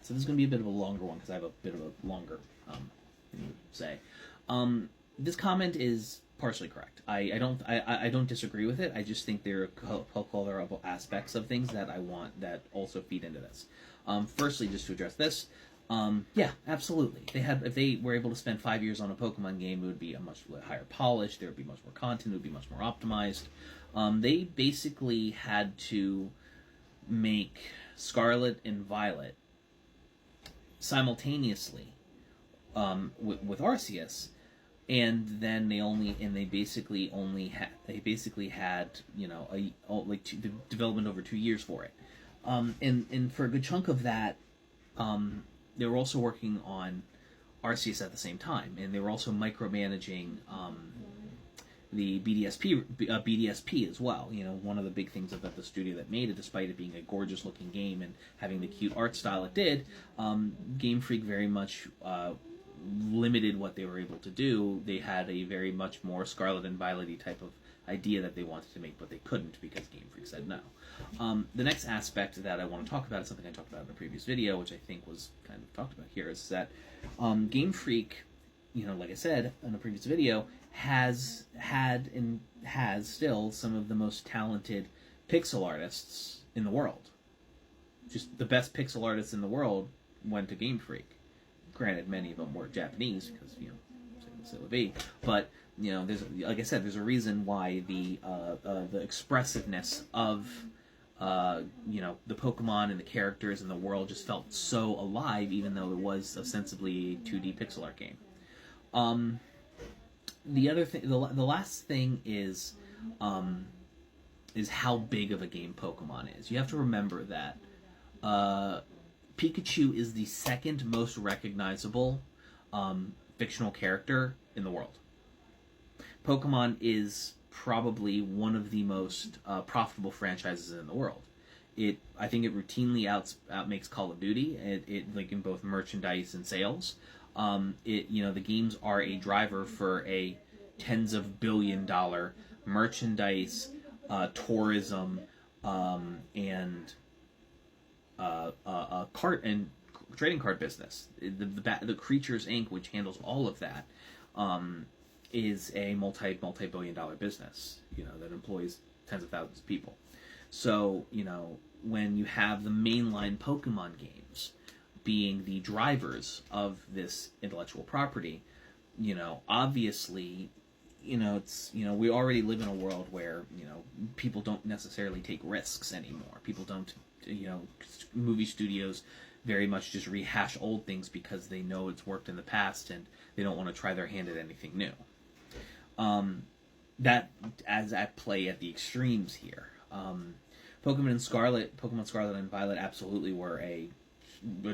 So this is going to be a bit of a longer one because I have a bit of a longer thing to say. This comment is partially correct. I don't disagree with it. I just think there are colorable aspects of things that I want that also feed into this. Firstly, just to address this, yeah, absolutely. If they were able to spend 5 years on a Pokemon game, it would be a much higher polish. There would be much more content. It would be much more optimized. They basically had to make Scarlet and Violet simultaneously with Arceus, and then they basically had the development over 2 years for it, and for a good chunk of that, they were also working on Arceus at the same time, and they were also micromanaging the BDSP as well. One of the big things about the studio that made it, despite it being a gorgeous looking game and having the cute art style it did, Game Freak very much limited what they were able to do. They had a very much more Scarlet and Violet-y type of idea that they wanted to make, but they couldn't because Game Freak said no. The next aspect that I want to talk about is something I talked about in a previous video, which I think was kind of talked about here, is that Game Freak, like I said in a previous video, has still some of the most talented pixel artists in the world. Just the best pixel artists in the world went to Game Freak. Granted, many of them were Japanese because so would be, but there's, like I said, there's a reason why the expressiveness of the Pokemon and the characters and the world just felt so alive, even though it was ostensibly a 2D pixel art game. The other thing, the last thing is how big of a game Pokemon is. You have to remember that Pikachu is the second most recognizable fictional character in the world. Pokemon is probably one of the most profitable franchises in the world. I think it routinely outmakes Call of Duty. It like in both merchandise and sales. The games are a driver for a tens of $billion merchandise, tourism, and cart and trading card business. The Creatures Inc., which handles all of that, is a multi-billion-dollar business. That employs tens of thousands of people. So when you have the mainline Pokemon games being the drivers of this intellectual property, obviously, it's, we already live in a world where, people don't necessarily take risks anymore. People don't, movie studios very much just rehash old things because they know it's worked in the past and they don't want to try their hand at anything new. That as at play at the extremes here. Pokemon Scarlet and Violet absolutely were a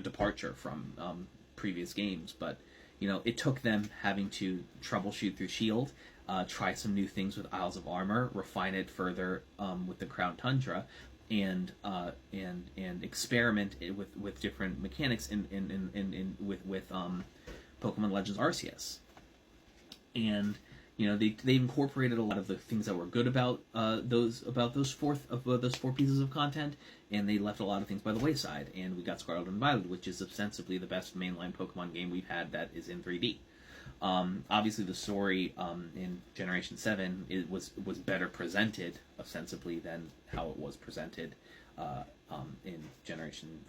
departure from previous games, but it took them having to troubleshoot through Shield, try some new things with Isles of Armor, refine it further with the Crown Tundra, and experiment with different mechanics with Pokemon Legends Arceus, and they incorporated a lot of the things that were good about those four pieces of content, and they left a lot of things by the wayside. And we got Scarlet and Violet, which is ostensibly the best mainline Pokemon game we've had that is in 3D. Obviously, the story in Generation 7 was better presented ostensibly than how it was presented in Generation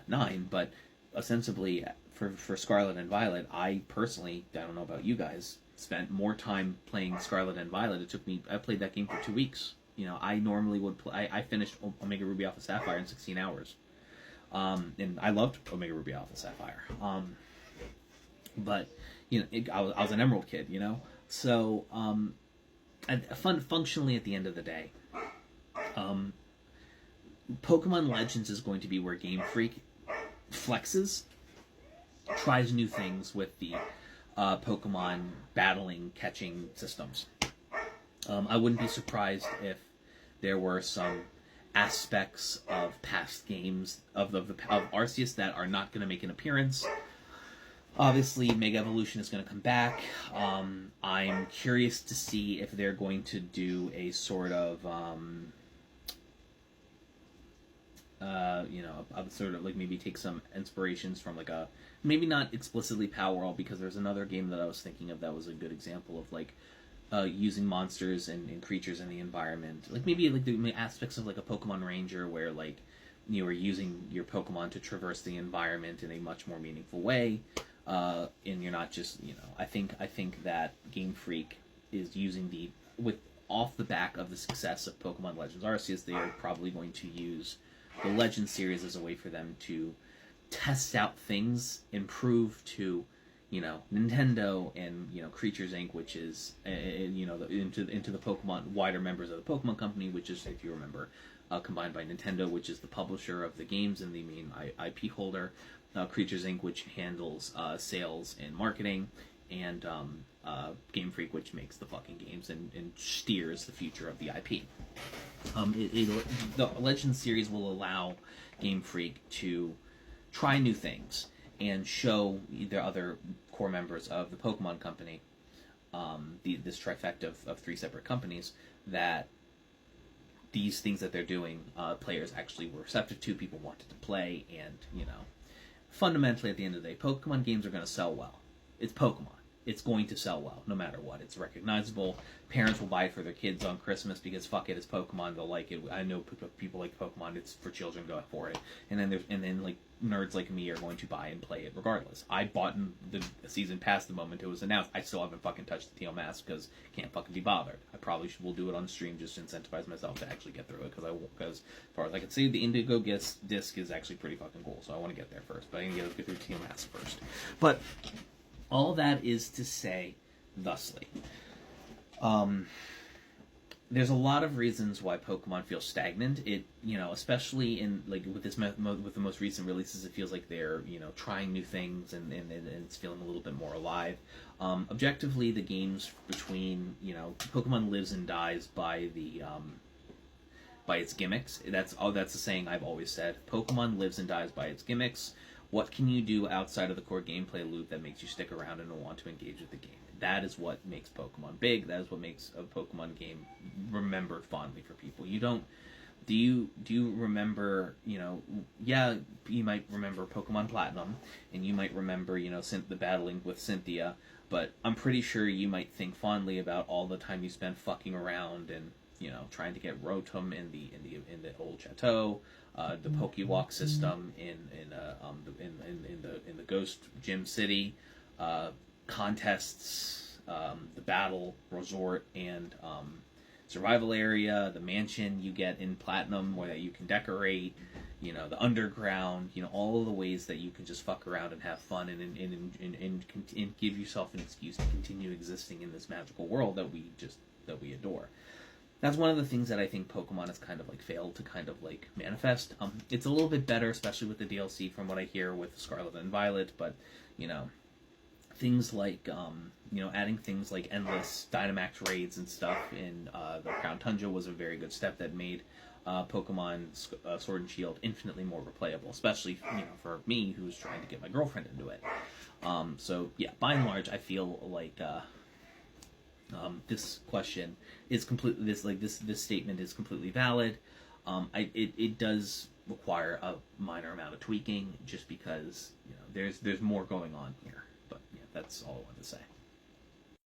9, but ostensibly for Scarlet and Violet, I personally, I don't know about you guys, spent more time playing Scarlet and Violet. I played that game for 2 weeks. I normally would play. I finished Omega Ruby Alpha Sapphire in 16 hours, and I loved Omega Ruby Alpha Sapphire. But I was an Emerald kid, So, functionally, at the end of the day, Pokemon Legends is going to be where Game Freak flexes, tries new things with the Pokemon battling, catching systems. I wouldn't be surprised if there were some aspects of past games of Arceus that are not going to make an appearance. Obviously, Mega Evolution is going to come back. I'm curious to see if they're going to do a sort of sort of like maybe take some inspirations from like a maybe not explicitly Power World, because there's another game that I was thinking of that was a good example of like using monsters and creatures in the environment, like maybe like the aspects of like a Pokemon Ranger, where like you are using your Pokemon to traverse the environment in a much more meaningful way, and you're not just I think that Game Freak is using the with off the back of the success of Pokemon Legends Arceus, they are probably going to use the Legends series as a way for them to test out things, improve to Nintendo and Creatures Inc., which is into the Pokemon wider members of the Pokemon Company, which is, if you remember, combined by Nintendo, which is the publisher of the games and the main IP holder, Creatures Inc., which handles sales and marketing, and Game Freak, which makes the fucking games and steers the future of the IP. The Legends series will allow Game Freak to try new things and show the other core members of the Pokemon Company, this trifecta of three separate companies, that these things that they're doing, players actually were receptive to, people wanted to play, and fundamentally at the end of the day, Pokemon games are going to sell well. It's Pokemon. It's going to sell well, no matter what. It's recognizable. Parents will buy it for their kids on Christmas because fuck it, it's Pokemon. They'll like it. I know people like Pokemon. It's for children. Go for it. And then like nerds like me are going to buy and play it regardless. I bought the season pass the moment it was announced. I still haven't fucking touched the Teal Mask because can't fucking be bothered. I probably will do it on stream just to incentivize myself to actually get through it, because as far as I can see, the Indigo disc is actually pretty fucking cool. So I want to get there first, but I need to get through Teal Mask first. But all that is to say, thusly, there's a lot of reasons why Pokemon feels stagnant. It, especially in like with with the most recent releases, it feels like they're trying new things and it's feeling a little bit more alive. Objectively, the games between Pokemon lives and dies by its gimmicks. That's the saying I've always said. Pokemon lives and dies by its gimmicks. What can you do outside of the core gameplay loop that makes you stick around and want to engage with the game? That is what makes Pokemon big. That is what makes a Pokemon game remembered fondly for people. Do you remember, yeah, you might remember Pokemon Platinum, and you might remember, the battling with Cynthia, but I'm pretty sure you might think fondly about all the time you spent fucking around and, trying to get Rotom in the old chateau, the Pokewalk system in the Ghost Gym City, contests, the battle resort and survival area, the mansion you get in Platinum where you can decorate, the underground, all of the ways that you can just fuck around and have fun and give yourself an excuse to continue existing in this magical world that we adore. That's one of the things that I think Pokemon has kind of like failed to kind of like manifest. It's a little bit better, especially with the DLC from what I hear with Scarlet and Violet, but things like adding things like endless Dynamax raids and stuff in the Crown Tundra was a very good step that made Pokemon Sword and Shield infinitely more replayable, especially for me who's trying to get my girlfriend into it. So yeah, by and large, I feel like this question is completely this statement is completely valid. It does require a minor amount of tweaking, just because there's more going on here. But yeah, that's all I wanted to say.